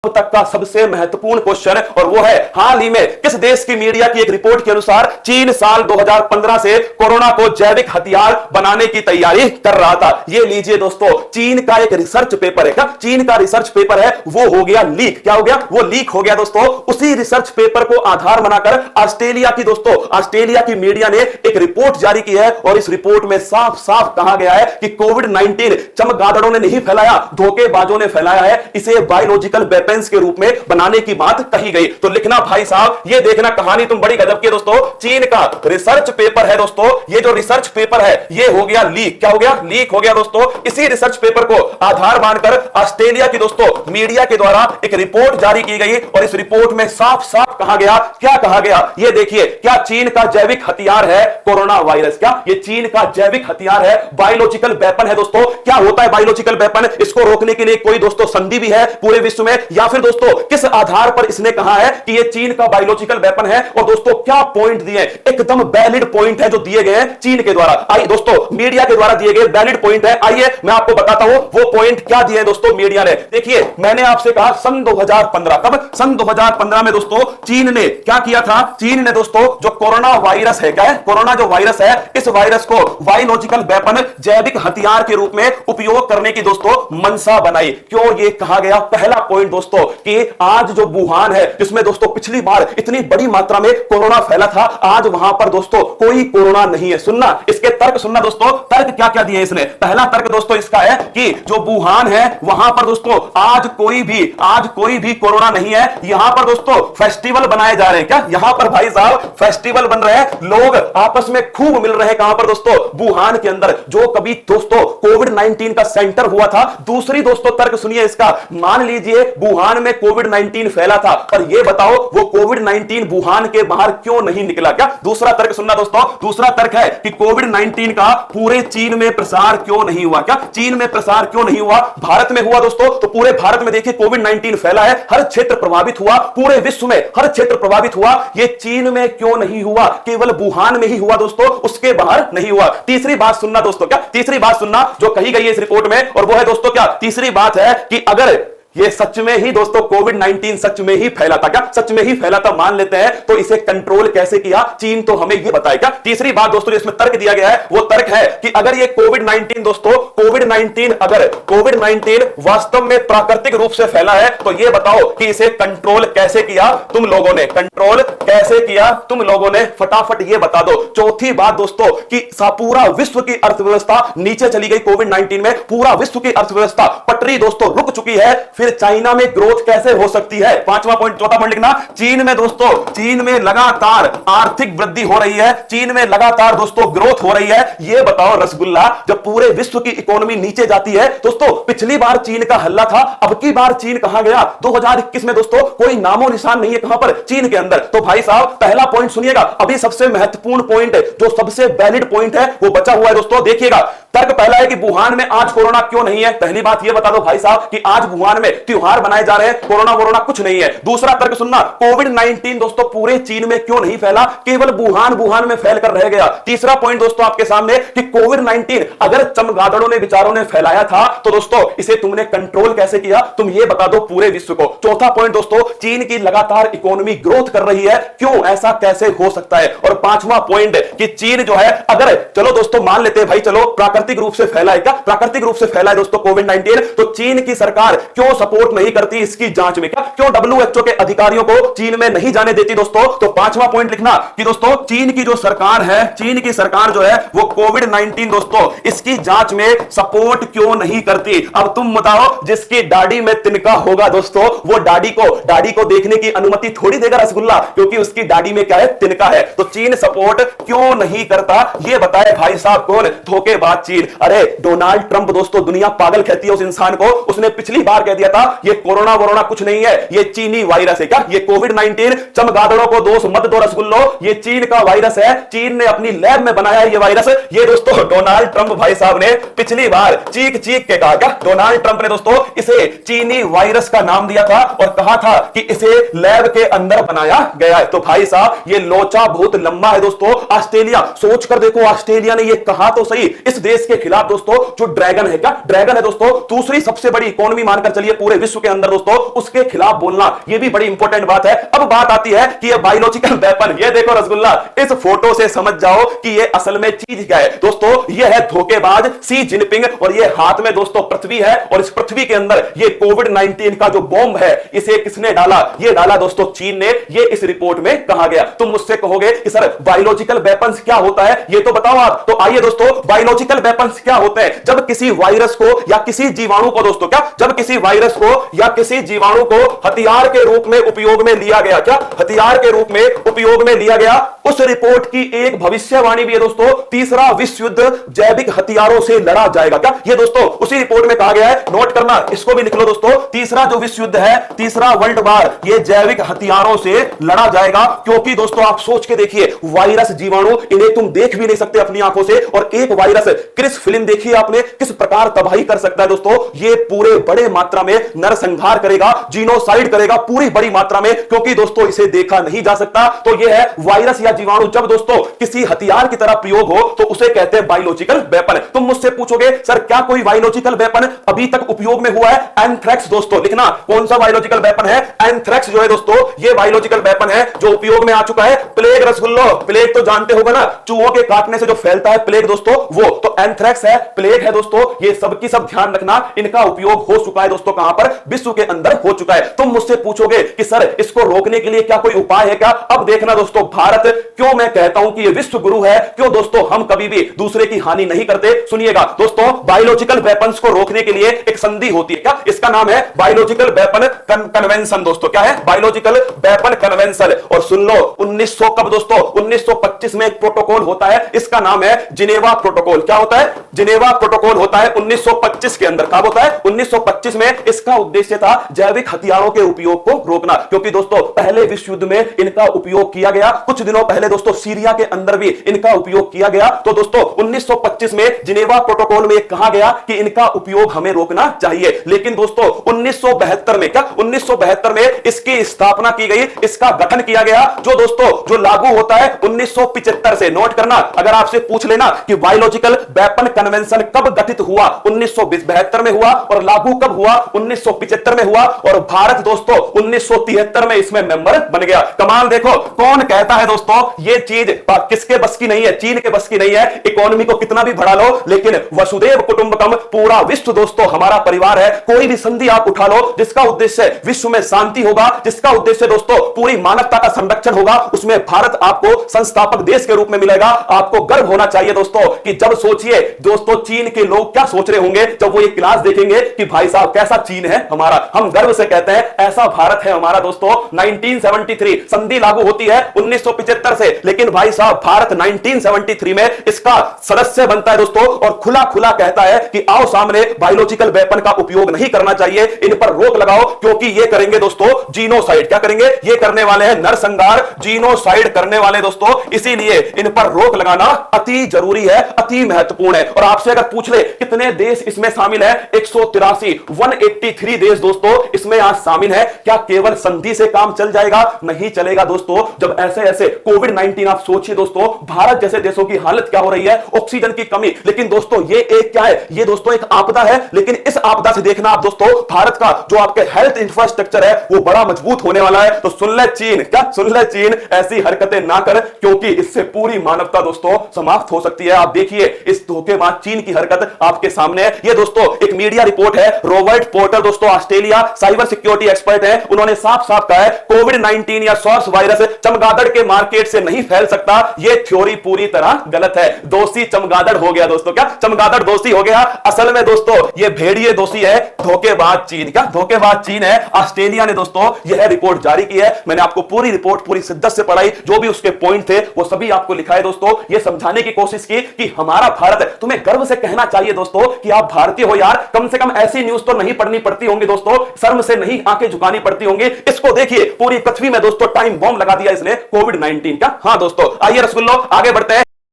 तक का सबसे महत्वपूर्ण क्वेश्चन, और वो है हाल ही में किस देश की मीडिया की एक रिपोर्ट के अनुसार चीन साल 2015 से कोरोना को जैविक हथियार बनाने की तैयारी कर रहा था। ये लीजिए दोस्तों, चीन का एक रिसर्च पेपर है, क्या चीन का रिसर्च पेपर है, वो हो गया लीक। क्या हो गया? वो लीक हो गया दोस्तों। उसी रिसर्च पेपर को आधार बनाकर ऑस्ट्रेलिया की दोस्तों, ऑस्ट्रेलिया की मीडिया ने एक रिपोर्ट जारी की है, और इस रिपोर्ट में साफ साफ कहा गया है कि कोविड-19 चमगादड़ों ने नहीं फैलाया, धोखेबाजों ने फैलाया है, इसे बायोलॉजिकल वेपन्स के रूप में बनाने की बात कही गई। तो लिखना भाई साहब, ये देखना कहानी तुम बड़ी गजब की दोस्तों। चीन का रिसर्च पेपर है दोस्तों, ये जो रिसर्च पेपर है ये हो गया लीक। क्या हो गया? लीक हो गया दोस्तों। इसी रिसर्च पेपर को आधार मानकर ऑस्ट्रेलिया की दोस्तों मीडिया के द्वारा एक रिपोर्ट जारी की गई, और इस रिपोर्ट में साफ साफ कहा गया, क्या कहा गया ये देखिए, क्या चीन का जैविक हथियार है कोरोना वायरस? क्या ये चीन का जैविक हथियार है, बायोलॉजिकल वेपन है दोस्तों? क्या होता है बायोलॉजिकल वेपन? इसको रोकने के लिए कोई दोस्तों संधि भी है पूरे विश्व में, या फिर दोस्तों किस आधार पर इसने कहा है कि ये चीन का बायोलॉजिकल वेपन है? और दोस्तों क्या पॉइंट दिए, एकदम वैलिड पॉइंट है जो दिए गए हैं चीन के द्वारा। आइए दोस्तों, मीडिया के द्वारा दिए गए वैलिड पॉइंट है, आइए मैं आपको बताता हूं वो पॉइंट क्या दिए हैं दोस्तों मीडिया ने। देखिए, मैंने आपसे कहा सन 2015, कब? सन 2015 में दोस्तों चीन ने क्या किया था? चीन ने दोस्तों जो कोरोना वायरस है, क्या है कोरोना जो वायरस है, इस वायरस को बायोलॉजिकल वेपन, जैविक हथियार के रूप में उपयोग करने की दोस्तों मंशा बनाई। क्यों ये कहा गया? पहला पॉइंट दोस्तों कि आज जो वुहान है, जिसमें दोस्तों पिछली बार इतनी बड़ी मात्रा में कोरोना फैला था, आज वहां पर दोस्तों कोई कोरोना नहीं है। सुनना, इसके तर्क सुनना दोस्तों, तर्क क्या क्या दिए इसने। पहला तर्क दोस्तों इसका है कि जो वुहान है वहां पर दोस्तों आज कोई भी कोरोना नहीं है। यहां पर दोस्तों फेस्टिवल बनाए जा रहे हैं। क्या यहां पर भाई साहब फेस्टिवल बन रहे हैं, लोग आपस में खूब मिल रहे हैं। कहां पर दोस्तों? वुहान के अंदर, जो कभी दोस्तों कोविड-19 का सेंटर हुआ था। दूसरी दोस्तों तर्क सुनिए इसका, मान लीजिए वुहान में कोविड-19 फैला था, पर यह बताओ वो कोविड-19 वुहान के बाहर क्यों नहीं निकला? क्या दूसरा तर्क सुनना दोस्तों, दूसरा तर्क है कि कोविड-19 का पूरे चीन में प्रसार क्यों नहीं हुआ? क्या चीन में प्रसार क्यों नहीं हुआ? भारत में हुआ दोस्तों, तो पूरे भारत में देखिए कोविड-19 फैला है, हर क्षेत्र प्रभावित हुआ, पूरे विश्व में हर क्षेत्र प्रभावित हुआ। ये चीन में क्यों नहीं हुआ? केवल वुहान में ही हुआ दोस्तों, उसके बाहर नहीं हुआ। तीसरी बात सुनना दोस्तों, क्या तीसरी बात सुनना जो कही गई है इस रिपोर्ट में, और वो है दोस्तों क्या तीसरी बात है कि अगर ये सच में ही दोस्तों कोविड-19 सच में ही फैला था, क्या सच में ही फैला था मान लेते हैं, तो इसे कंट्रोल कैसे किया चीन, तो हमें ये बताएगा। तीसरी बात दोस्तों इसमें तर्क दिया गया है, वो तर्क है कि अगर ये कोविड-19 दोस्तों कोविड-19 वास्तव में प्राकृतिक रूप से फैला है, तो ये बताओ कि इसे कंट्रोल कैसे किया तुम लोगों ने? कंट्रोल कैसे किया तुम लोगों ने? फटाफट ये बता दो। चौथी बात दोस्तों कि पूरा विश्व की अर्थव्यवस्था नीचे चली गई कोविड-19 में, पूरा विश्व की अर्थव्यवस्था पटरी दोस्तों रुक चुकी है, फिर चाइना में ग्रोथ कैसे हो सकती है? पांचवा पॉइंट, चौथा पॉइंट लिखना, चीन में दोस्तों, चीन में लगातार आर्थिक वृद्धि हो रही है, चीन में लगातार दोस्तों ग्रोथ हो रही है। ये बताओ रसगुल्ला, जब पूरे विश्व की इकोनॉमी नीचे जाती है दोस्तों, पिछली बार चीन का हल्ला था, अब की बार चीन कहां गया? 2021 में दोस्तों कोई नामो निशान नहीं है, कहां पर? चीन के अंदर। तो भाई साहब पहला पॉइंट सुनिएगा, अभी सबसे महत्वपूर्ण पॉइंट जो सबसे वैलिड पॉइंट है वो बचा हुआ है दोस्तों, देखिएगा। तर्क पहला है कि वुहान में आज कोरोना क्यों नहीं है। पहली बात ये बता दो भाई साहब कि आज वुहान में त्योहार बनाए जा रहे हैं, कोरोना वोरोना कुछ नहीं है। दूसरा तर्क सुनना, कोविड-19 दोस्तों पूरे चीन में क्यों नहीं फैला, केवल वुहान में फैल कर रह गया। तीसरा पॉइंट दोस्तों आपके सामने कि कोविड-19 अगर चमगादड़ों ने विचारों ने फैलाया था, तो दोस्तों इसे तुमने कंट्रोल कैसे किया, तुम ये बता दो पूरे विश्व को। चौथा पॉइंट दोस्तों, चीन की लगातार इकोनॉमी ग्रोथ कर रही है, क्यों ऐसा कैसे हो सकता है? और पांचवा पॉइंट कि चीन जो है, अगर चलो दोस्तों मान लेते हैं भाई, चलो प्राकृतिक रूप से फैला है, क्या प्राकृतिक रूप से फैला है दोस्तों कोविड-19, तो चीन की सरकार क्यों सपोर्ट नहीं करती इसकी जांच में? क्या क्यों WHO के अधिकारियों को चीन में नहीं जाने देती दोस्तों? तो पांचवा पॉइंट लिखना कि दोस्तों चीन की जो सरकार है, चीन की सरकार जो है वो कोविड-19 दोस्तों इसकी जांच में सपोर्ट क्यों नहीं करती? अब तुम बताओ, जिसकी दाढ़ी में तिनका होगा दोस्तों, वो दाढ़ी को देखने की अनुमति थोड़ी देगा रसगुल्ला, क्योंकि उसकी दाढ़ी में क्या है? तिनका है। तो चीन सपोर्ट क्यों नहीं करता, ये बताए भाई साहब कौन? धोखेबाज चीन। अरे डोनाल्ड ट्रंप दोस्तों, दुनिया पागल कहती है उस इंसान को, उसने पिछली बार कह दिया था ये कोरोना वोरोना कुछ नहीं है, ये चीनी वायरस है। क्या ये कोविड-19 चमगादड़ों को दोष मत दो रसगुल्लो, ये चीन का वायरस है, चीन ने अपनी लैब में बनाया है ये वायरस। ये दोस्तों डोनाल्ड ट्रंप भाई साहब ने पिछली बार चीख के कहा, क्या डोनाल्ड ट्रंप ने दोस्तों इसे चीनी वायरस का नाम दिया था और कहा था कि इसे लैब के अंदर बनाया गया है। तो भाई साहब ये लोचा बहुत लंबा है दोस्तों। ऑस्ट्रेलिया, सोच कर देखो, ऑस्ट्रेलिया ने ये कहा तो सही, इस देश के खिलाफ दोस्तों जो ड्रैगन है, क्या ड्रैगन है दोस्तों, दूसरी सबसे बड़ी इकोनॉमी मानकर चलिए पूरे विश्व के अंदर दोस्तों उसके खिलाफ बोलना, यह भी बड़ी इंपॉर्टेंट बात है। अब बात आती है कि यह बायोलॉजिकल वेपन, ये देखो रसगुल्ला, इस फोटो से समझ जाओ कि यह असल में चीज क्या है दोस्तों। यह है धोखेबाज शी जिनपिंग और यह हाथ में दोस्तों पृथ्वी है और इस पृथ्वी के अंदर यह कोविड-19 का जो बॉम्ब है इसे किसने डाला? यह डाला दोस्तों चीन ने, यह इस रिपोर्ट में कहा गया। तुम मुझसे कहोगे कि सर बायोलॉजिकल वेपन्स क्या होता है, यह तो बताओ आप। तो आइए दोस्तों, बायोलॉजिकल वेपन्स क्या होते हैं? जब किसी वायरस को या किसी जीवाणु को दोस्तों, क्या जब किसी वायरस को या किसी जीवाणु को हथियार के रूप में उपयोग में लिया गया, क्या हथियार के रूप में उपयोग में लिया गया, उस रिपोर्ट की एक भविष्यवाणी भी है दोस्तों, तीसरा विश्व युद्ध जैविक हथियारों से लड़ा जाएगा। क्या ये दोस्तों उसी रिपोर्ट में कहा गया है, नोट करना, इसको भी लिख लो दोस्तों। तीसरा जो विश्व युद्ध है, तीसरा वर्ल्ड वॉर, ये जैविक हथियारों से लड़ा जाएगा। क्योंकि दोस्तों आप सोच के देखिए, वायरस जीवाणु इन्हें तुम देख भी नहीं सकते अपनी आंखों से, और एक वायरस, क्रिस फिल्म देखिए आपने, किस प्रकार तबाही कर सकता है दोस्तों। ये पूरे बड़े मात्रा में नरसंहार करेगा, जीनोसाइड करेगा पूरी बड़ी मात्रा में, क्योंकि दोस्तों इसे देखा नहीं जा सकता। तो यह है वायरस या जीवाणु जब दोस्तों किसी हथियार की तरह प्रयोग हो तो उसे कहते हैं बायोलॉजिकल वेपन। तुम मुझसे पूछोगे सर क्या कोई बायोलॉजिकल वेपन अभी तक उपयोग में हुआ है? एंथ्रेक्स दोस्तों, लिखना कौन सा बायोलॉजिकल वेपन है? एंथ्रेक्स जो है दोस्तों ये बायोलॉजिकल वेपन है जो उपयोग में आ चुका है। प्लेग रसगुल्लो, प्लेग तो जानते होगा ना, चूहों के काटने से जो फैलता है प्लेग दोस्तों, वो तो एंथ्रेक्स है, प्लेग है दोस्तों, ये सबकी सब ध्यान रखना, इनका उपयोग हो चुका है दोस्तों। कहां पर? विश्व के अंदर हो चुका है। तुम मुझसे पूछोगे कि सर इसको रोकने के लिए क्या कोई उपाय है क्या? अब देखना दोस्तों, भारत, क्यों मैं कहता हूं कि ये विश्व गुरु है, क्यों दोस्तों हम कभी भी दूसरे की हानि नहीं करते। सुनिएगा दोस्तों, बायोलॉजिकल वेपन्स को रोकने के लिए एक संधि होती है, क्या इसका नाम है बायोलॉजिकल वेपन कन्वेंशन दोस्तों। क्या है? Biological weapon convention. और सुन लो 1900 कब दोस्तों? 1925 में एक प्रोटोकॉल होता है, इसका नाम है जिनेवा प्रोटोकॉल। क्या होता है? जिनेवा प्रोटोकॉल होता है 1925 के अंदर। कब होता है? 1925 में। इसका उद्देश्य था जैविक हथियारों के उपयोग को रोकना, क्योंकि दोस्तों पहले विश्व युद्ध में इनका उपयोग किया गया, कुछ दिनों पहले दोस्तों सीरिया के अंदर भी इनका उपयोग किया गया। तो दोस्तों 1925 में जिनेवा प्रोटोकॉल में कहा गया कि इनका उपयोग हमें रोकना चाहिए। लेकिन दोस्तों 1972 में, क्या 1972 में इसकी स्थापना की गई, इसका गठन किया गया, जो दोस्तों जो लागू होता है 1975 से। नोट करना, अगर आपसे पूछ लेना कि बायोलॉजिकल वेपन कन्वेंशन कब गठित हुआ, 1972 में हुआ, और लागू कब हुआ, 1975 में हुआ, और भारत दोस्तों 1973 में इसमें मेंबर बन गया। कमाल देखो, कौन कहता है दोस्तों ये चीज किसके बस की नहीं है? चीन के बस की नहीं है। इकोनॉमी को कितना भी बढ़ा लो, लेकिन वसुदेव कुटुंबकम, पूरा विश्व दोस्तों हमारा परिवार है। कोई भी संधि आप उठा लो जिसका उद्देश्य विश्व में शांति होगा, जिसका उद्देश्य दोस्तों पूरी मानवता का संरक्षण होगा, उसमें भारत आपको संस्थापक देश के रूप में मिलेगा। आपको गर्व होना चाहिए दोस्तों कि जब सोचिए दोस्तों चीन के लोग क्या सोच रहे होंगे जब वो ये क्लास देखेंगे कि भाई साहब कैसा चीन है हमारा। हम गर्व से कहते हैं ऐसा भारत है हमारा दोस्तों। 1973 संधि लागू होती है 1975 से, लेकिन भाई साहब भारत 1973 में इसका सदस्य बनता है दोस्तों, और खुला खुला कहता है कि आओ सामने, बायोलॉजिकल वेपन का उपयोग नहीं करना चाहिए, इन पर रोक लगाओ, क्योंकि ये करेंगे दोस्तों जीनोसाइड। क्या करेंगे? ये करने वाले हैं नरसंहार, जीनोसाइड करने वाले दोस्तों, इसीलिए इन पर रोक लगाना अति जरूरी है, अति महत्वपूर्ण है। और आपसे अगर पूछ ले कितने देश इसमें शामिल है, 183 देश दोस्तों इसमें आज शामिल है। क्या केवल संधि से काम चल जाएगा? नहीं चलेगा दोस्तों। जब ऐसे ऐसे कोविड-19, आप सोचिए दोस्तों भारत जैसे देशों की हालत क्या हो रही है, ऑक्सीजन की कमी। लेकिन दोस्तों ये एक क्या है? ये दोस्तों एक आपदा है, लेकिन इस आपदा से देखना आप दोस्तों भारत का जो आपके हेल्थ इंफ्रास्ट्रक्चर है वो बड़ा मजबूत होने वाला है। तो सुन ले चीन, क्या सुन ले चीन, ऐसी हरकतें ना कर, क्योंकि इससे पूरी मानवता दोस्तों समाप्त हो सकती है। आप देखिए इस धोखेबाज चीन की हरकत आपके सामने है। ये दोस्तों एक मीडिया रिपोर्ट है, रॉबर्ट पोर्टर दोस्तों ऑस्ट्रेलिया साइबर सिक्योरिटी एक्सपर्ट है, उन्होंने साफ साफ कहा है कोविड-19 या सॉर्स वायरस चमगादड़ के मार्केट से नहीं फैल सकता। ये थ्योरी पूरी तरह गलत है। दोषी चमगादड़ हो गया दोस्तों, क्या चमगादड़ दोषी हो गया? असल में दोस्तों ये भेड़िए दोषी है, धोखेबाज चीन। क्या धोखेबाज चीन है? ऑस्ट्रेलिया ने दोस्तों यह रिपोर्ट जारी की है। मैंने आपको पूरी रिपोर्ट पूरी शिद्दत से पढ़ाई, जो भी उसके पॉइंट थे वो सभी आपको लिखा है दोस्तों। ये समझाने की कोशिश की कि हमारा भारत, तुम्हें गर्व से कहना चाहिए दोस्तों कि आप भारतीय हो यार, कम से कम ऐसी न्यूज तो नहीं पढ़नी पड़ती होंगी दोस्तों, शर्म से नहीं आंखें झुकानी पड़ती होंगी। इसको देखिए पूरी पृथ्वी में दोस्तों टाइम बॉम्ब लगा दिया इसने कोविड-19 का। हाँ दोस्तों आइए रसगुल्लो आगे बढ़ते हैं।